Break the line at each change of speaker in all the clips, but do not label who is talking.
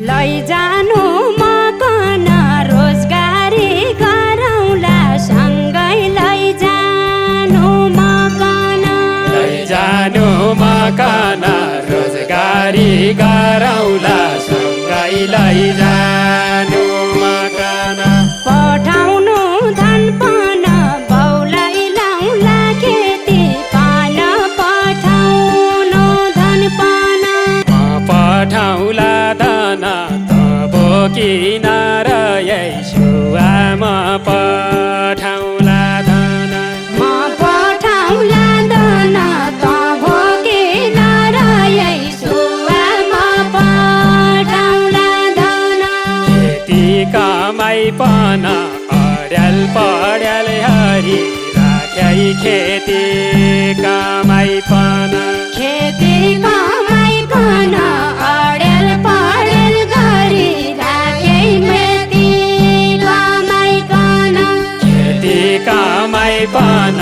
लैजानु मकन रोजगारी गरौँला सँगै लैजानु मकन
रोजगारी गरौँला सँगै लैजानु मकन
पठाउनु धन पान बाउलाई लाउला खेती पान पठाउनु धन पान
पठाउला धन त बोकिन र यसुआमा पठाउला धन
म पठाउला धन त बोकिन र यसुआमा पठाउला धन
खेती कमाइ पन अड्याल पड्याल हरि राख्यै खेती कमाइ पन
खेती कमाइ पन अड्याल पड्याल गरी राखे खेती कमाइकन
खेती कमाइ पन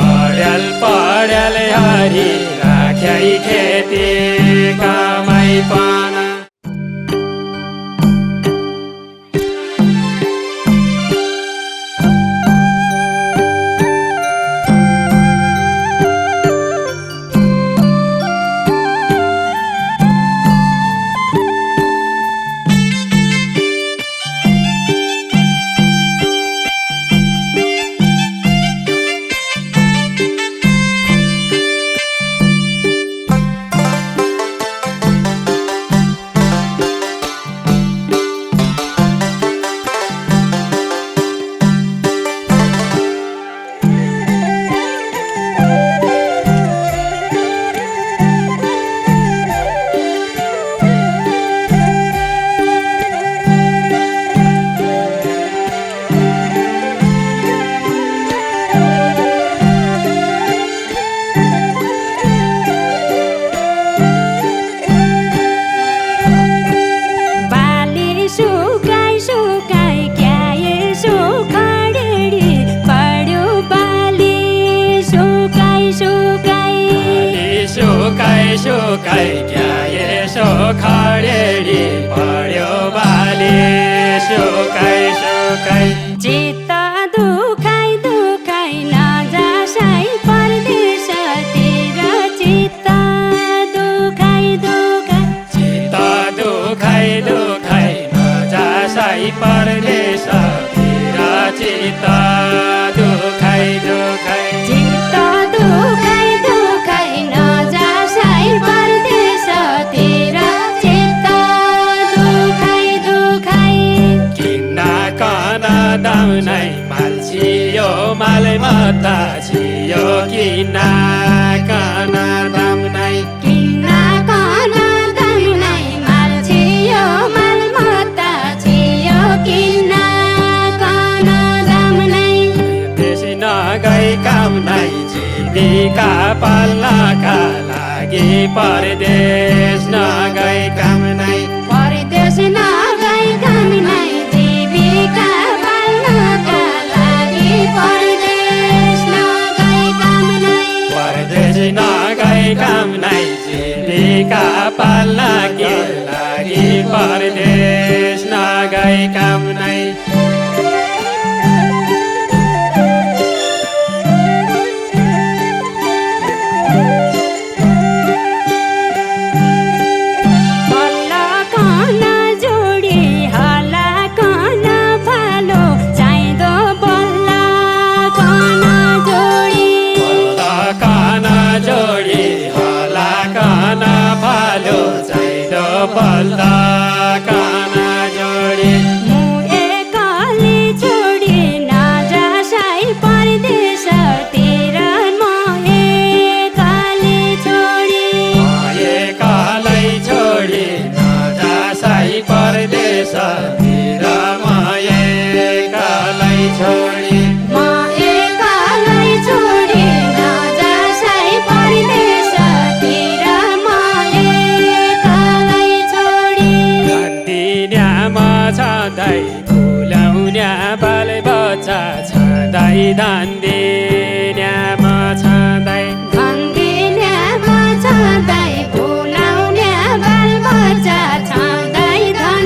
अड्याल पड्याल हरि राख्यै खेती कमाइ पन सुकाइ क्या यसो खडेरी पढ्यो बाली सुकाइ
चित्त दुखाइ दुखाइ नजासाइ परदेशतिर चित्त दुखाइ
दुखाइ नजासाइ परदेशतिर चित्त दुखाइ
चित्त दुखाइ दुखाइ नजासाइ परदेशतिर चित्त दुखाइ
किन्न कन दाउनै माल छियो मालै मता छियो किन्न कन दाउनै
माल छियो माल मता छियो किन्न कन दाउनै
देश नगई काम नै जीविका पाल्नका लागि परदेश नगई काम नै
परदेश नगई काम नै जीविका पाल्नका लागि परदेश नगई काम
नै जीविका पाल्नका लागि परदेश नगई काम नै बल्दा काना जोडी
मु एकाली छोडी नजासाइ परदेशतिर म एकाली
छोडी नजासाइ परदेशतिर म एकालै छोडी
नजासाइ परदेशतिर म एकालै छोडी
छँदै फुलाउन्या बाल बच्चा छँदै धान दिन्यामा छँदै
फुलाउन्या बाल बच्चा छँदै धन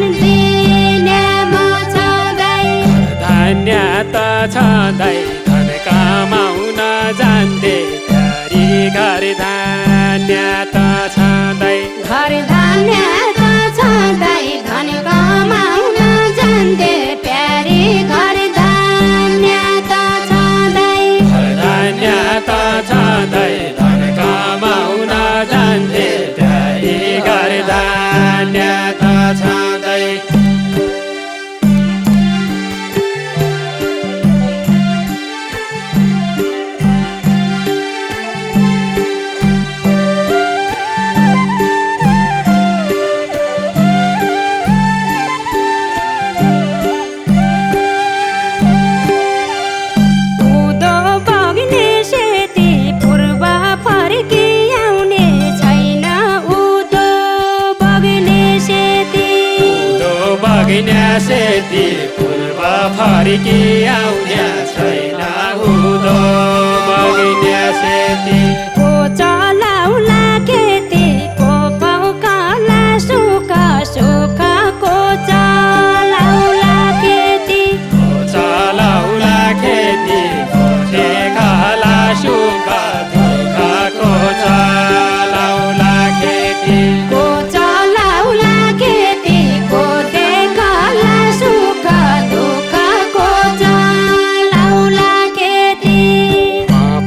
बग्ने सेती पूर्व फर्की आउने छैन हुँदो बग्ने सेती
को चलाउला खेती को पौकाला सुख सुख को चलाउला खेती
चलाउला खेती देखाला सुख दुःखको चलाउला खेती
को चलाउला खेती को देखाला सुख दुःख को चलाउला खेती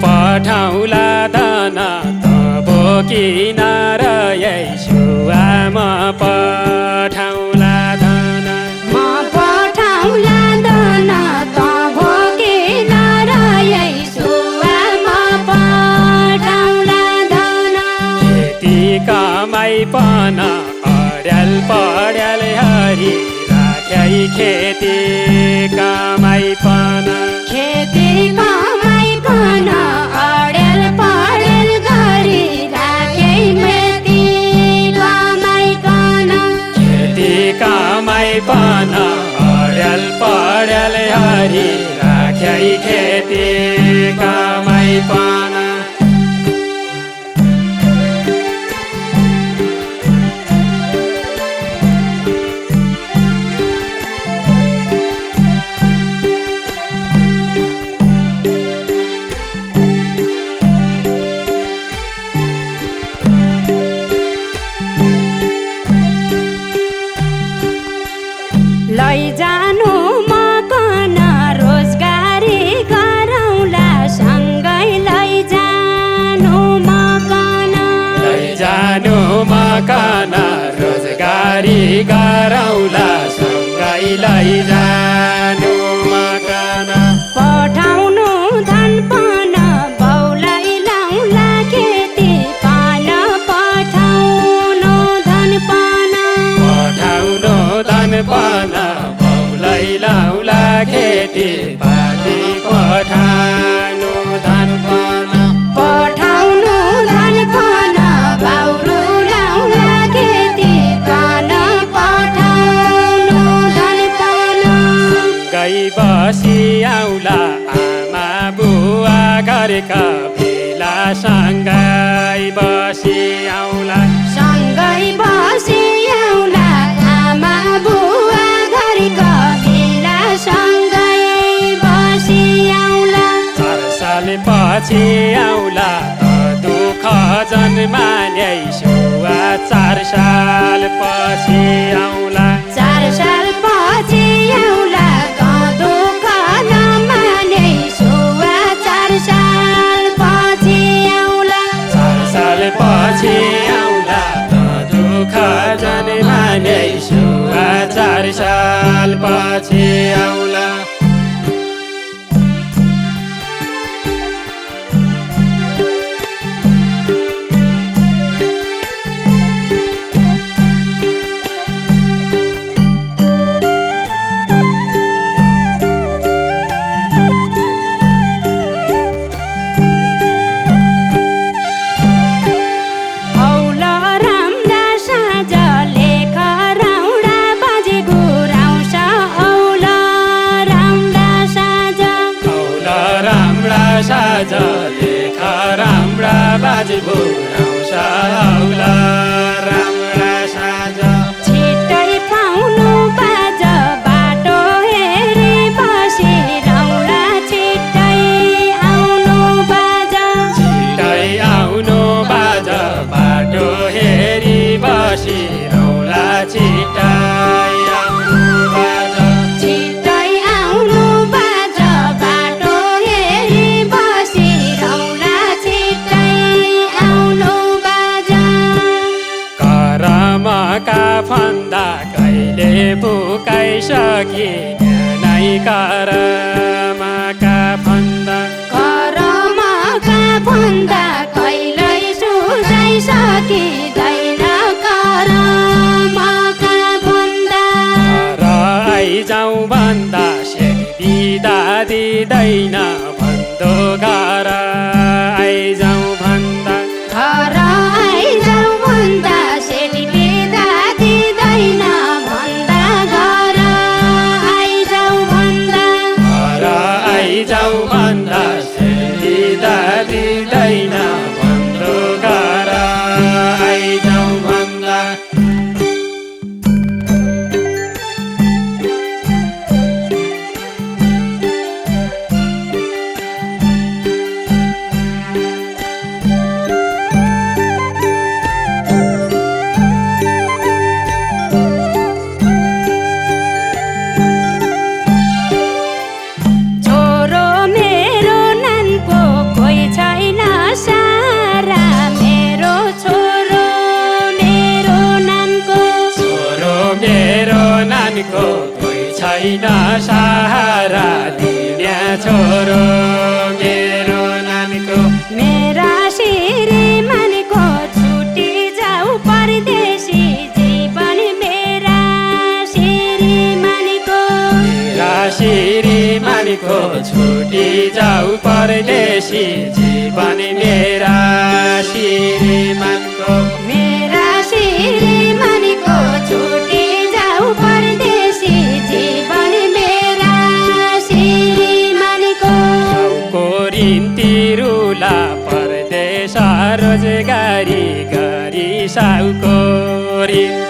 पठाउला धन त बोकिन र यसुआमा पठाउला धन
म पठाउला धन त भोगेन र यसुआमा पठाउला धन
खेती कमाइ पन अड्याल पड्याल हरि राख्यै खेती कमाइ पन
खेती कमाइकन अडेल पडेल गरी राखे मेती कमाइकन
खेती कमाइ पन अड्याल पड्याल हरि राख्यै खेती कमाइ पन
लैजानु मकन रोजगारी गरौँला सँगै लैजानु मकन
लैजानु मकन रोजगारी गरौँला सँगै लैजानु मकन
पठाउनु धन पान बाउलाई लाउला खेती पान पठाउनु धन पान
पठाउनु धन पान बाउलाई लाउला खेती पाती पठाउनु धन पान
पठाउनु धन पान बाउरु लाउला खेती पान पठाउनु धन पान
सँगै बसी आउला आमा बुवा घरका भेला सँगै बसी आउला
सँगै बसी आउला आमा बुवा घरका भेला सँगै बसी आउला
4 साल पछि आउला त दुःख जन्माने सुवा 4 साल पछि आउला
4 साल पछि आउला दुःख नमाने सुवा 4 साल पछि आउला
4 साल पछि आउला त दुःख जन्माने सुवा 4 साल पछि आउला
औला राम्रा साँझ लेख राउडा बाजे गुराउँछ औला राम्रा साँझ
औला राम्रा साँझ लेख राम्रा बाजे गुराउँछ औला राम्रा साँझ
छिट्टै पाउनु बाज बाटो हेरी बसी राउडा छिट्टै आउनु बाज
छिट्टै आउनु बाज बाटो हेरी बसी रौला छिट्टै आउनु बाज
छिट्टै आउनु बाज बाटो हेरी बसी राउडा छिट्टै आउनु बाज
करमका फन्दा कहिले पुकाइसके नै करमका फन्दा
करमका फन्दा कहिल्यै सुझाइसकिँदैन करमका फन्दा
र आइजाउँ भन्दा सेक दिँदा दिँदैन भन्दो घर आइजाउँ भन्दा
घर आइजाउँ भन्दा सेती दिँदा दिँदैन भन्दा घर
श्रीमानको कोही छैन सहारा दिने छोरो मेरो नानीको
मेरा श्रीमानको छुटी जाऊ परदेशी जीवन मेरा श्रीमानको
श्रीमानको छुटी जाऊ परदेशी जीवन मेरा श्रीमानको
मेरा श्रीमानको छुटी जाऊ परदेशी जीवन मेरा श्रीमानको
को ऋण तिरुला परदेश रोजगारी गरी साउको ऋण